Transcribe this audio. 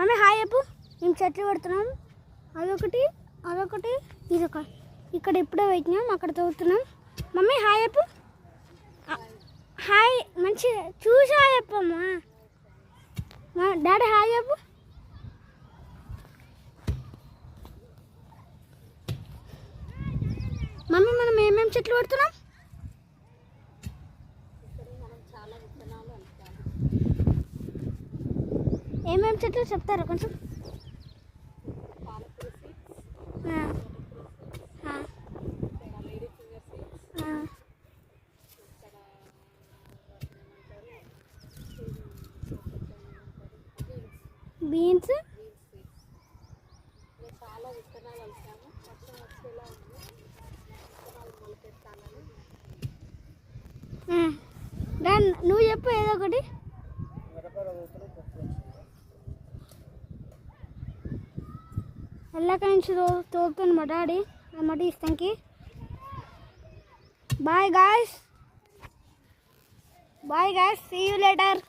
Mummy hi చెప్పు. మేము చెట్లు పెడుతున్నాం. అదొకటి ఇదొక ఇక్కడ ఇప్పుడే పెట్టినాం, అక్కడ తవ్వుతున్నాం. మమ్మీ హాయ్ చెప్పు. హాయ్ మంచిగా చూసి హాయ్ చెప్పమ్మా. డాడీ హాయ్ చెప్పు. మమ్మీ మనం ఏమేమి చెట్లు పెడుతున్నాం? ఏమేమి చెట్లు చెప్తారా కొంచెం? బీన్స్ చాలా విత్తనాలు కలిసాము. వర్షం వచ్చేలా ఉంది. విత్తనాలు మొలకెత్తాలని. నువ్వు చెప్పు ఏదో ఒకటి. ఎల్లక నుంచి తోపుతుంది మా డాడీ. అమ్మటి ఇస్తానికి. Bye guys, see you later.